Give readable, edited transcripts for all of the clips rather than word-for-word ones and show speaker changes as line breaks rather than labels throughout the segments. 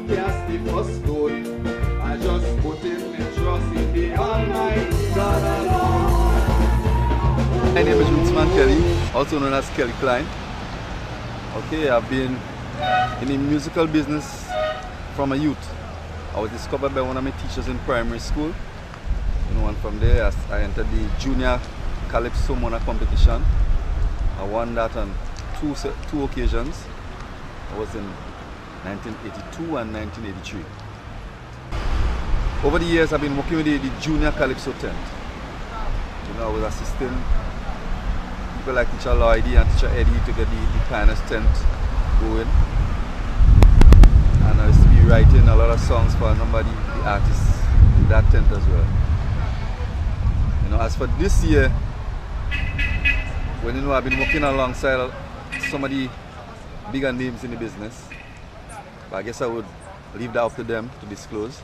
to cast the first stone. I just put in my trust in the Almighty God alone.
My name is Rootsman Kelly, also known as Kelly Klein. Okay, I've been in the musical business from a youth. I was discovered by one of my teachers in primary school. And from there I entered the junior Calypso Mona competition. I won that on two occasions. I was in 1982 and 1983. Over the years I've been working with the junior Calypso tent. I was assisting people like Teacher Lloydie and Teacher Eddie to get the Pioneers tent going. And I used to be writing a lot of songs for a number of the artists in that tent as well. As for this year, when I've been working alongside some of the bigger names in the business, but I guess I would leave that up to them to disclose.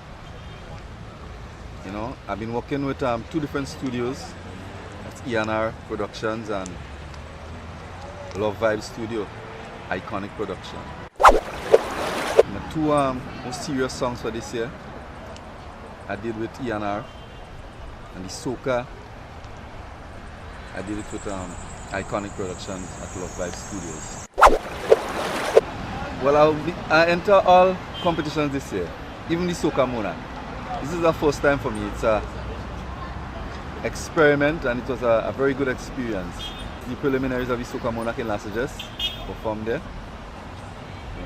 I've been working with two different studios. That's E&R Productions and Love Vibe Studio, Iconic Production. My two most serious songs for this year I did with E&R, and the soca I did it with Iconic Productions at Love Vibe Studios. Well, I enter all competitions this year, even the Soca Mona. This is the first time for me. It's an experiment and it was a very good experience. The preliminaries of the Soca Mona in Las Vegas, performed there.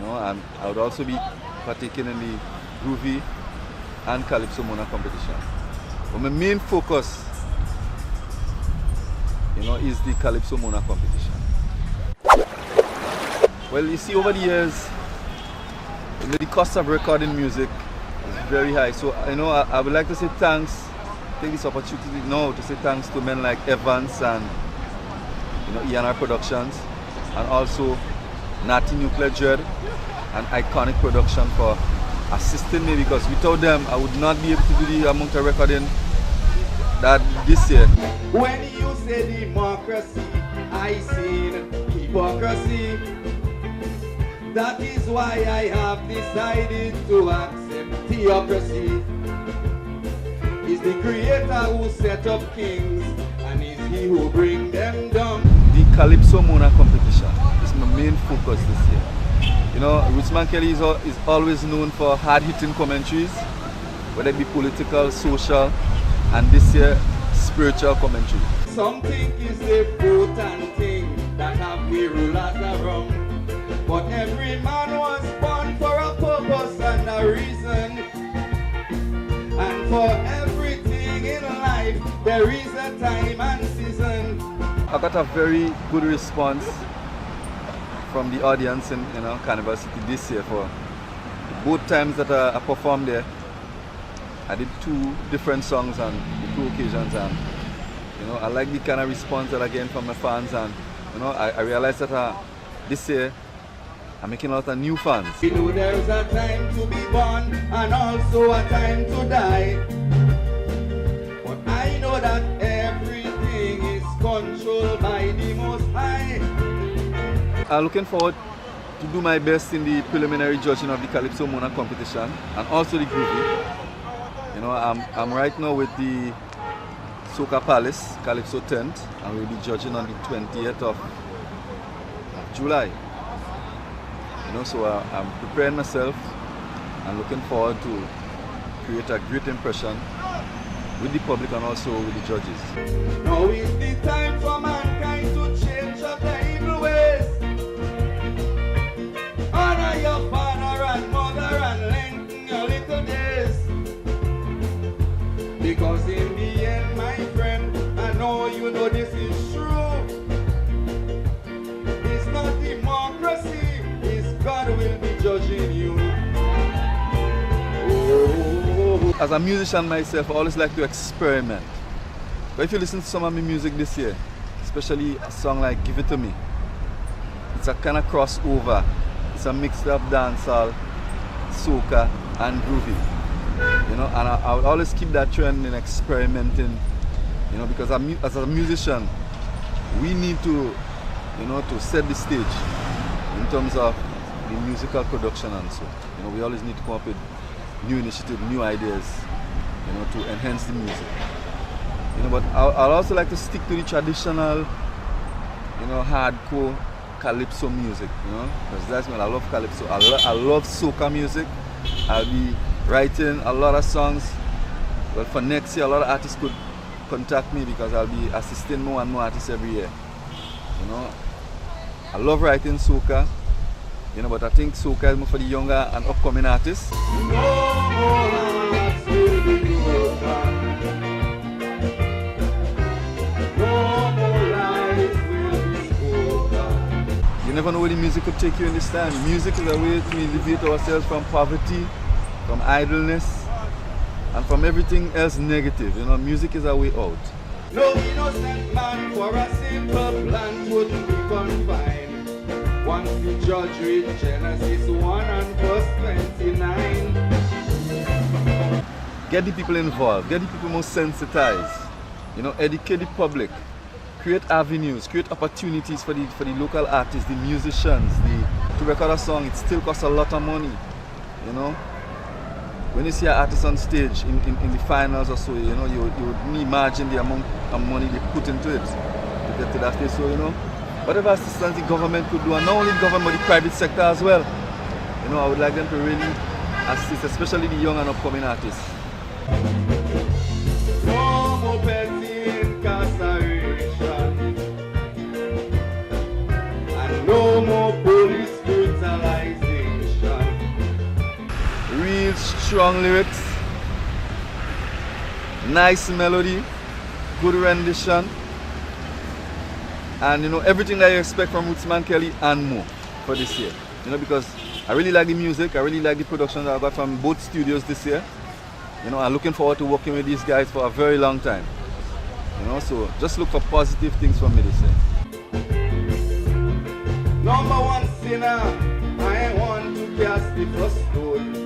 And I would also be partaking in the Groovy and Calypso Mona competition. But my main focus, is the Calypso Mona competition. Well, you see, over the years, the cost of recording music is very high. So, I would like to say thanks, take this opportunity now to say thanks to men like Evans and, E&R Productions, and also Natty Nuclear Dread and Iconic Production for assisting me, because without them, I would not be able to do the amount of recording that this year.
When you say democracy, I seen hypocrisy. That is why I have decided to accept theocracy. It's the Creator who set up kings, and it's He who bring them down.
The Calypso Mona competition is my main focus this year. Rootsman Kelly is always known for hard-hitting commentaries, whether it be political, social, and this year, spiritual commentary.
Some think it's the important thing that have we rulers around. But every man was born for a purpose and a reason. And for everything in life, there is a time and season.
I got a very good response from the audience in Carnival City this year for both times that I performed there. I did two different songs on the two occasions, and I like the kind of response that I get from my fans, and I realized that this year I'm making a lot of new fans.
There's a time to be born and also a time to die. But I know that everything is controlled by the Most High.
I'm looking forward to do my best in the preliminary judging of the Calypso Mona competition and also the Groovy. I'm right now with the Soca Palace Calypso tent, and we'll be judging on the 20th of July. So I'm preparing myself and looking forward to create a great impression with the public and also with the judges.
Now is the time for mankind to change up their evil ways. Honor your father and mother and lengthen your little days. Because in the end, my friend, I know you know this is true. It's not democracy, it's God will be judging you. Oh.
As a musician myself, I always like to experiment. But if you listen to some of my music this year, especially a song like Give It To Me, it's a kind of crossover. It's a mixed up dancehall, soca and groovy. And I would always keep that trend in experimenting, because as a musician, we need to, to set the stage in terms of in musical production and so. You know, we always need to come up with new initiatives, new ideas, you know, to enhance the music. You know, but I'll also like to stick to the traditional, you know, hardcore calypso music, you know, because that's when I love calypso. I love soca music. I'll be writing a lot of songs. Well, for next year, a lot of artists could contact me because I'll be assisting more and more artists every year. You know, I love writing soca, you know, but I think soca is more for the younger and upcoming artists. You never know where the music could take you in this time. Music is a way to elevate ourselves from poverty, from idleness, and from everything else negative. You know, music is a way out.
No innocent man for a simple plan wouldn't be confined. Once the judge read Genesis 1 and verse 29.
Get the people involved, get the people more sensitized. You know, educate the public. Create avenues, create opportunities for the local artists, the musicians. To record a song, it still costs a lot of money. You know, when you see an artist on stage in the finals or so, you know, you would imagine the amount of money they put into it to get to that stage. So, you know, whatever assistance the government could do, and not only the government but the private sector as well. You know, I would like them to really assist, especially the young and upcoming artists.
No more petty incarceration, and no more police brutalization.
Real strong lyrics, nice melody, good rendition, and you know, everything that you expect from Rootsman Kelly and more for this year. You know, because I really like the music, I really like the production that I got from both studios this year. You know, I'm looking forward to working with these guys for a very long time. You know, so just look for positive things from me this year.
Number one sinner, I want to cast the first stone.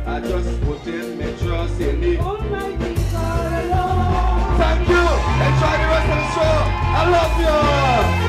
I just put in my trust in the Almighty God alone. Thank you. Enjoy the rest of the show. I love you.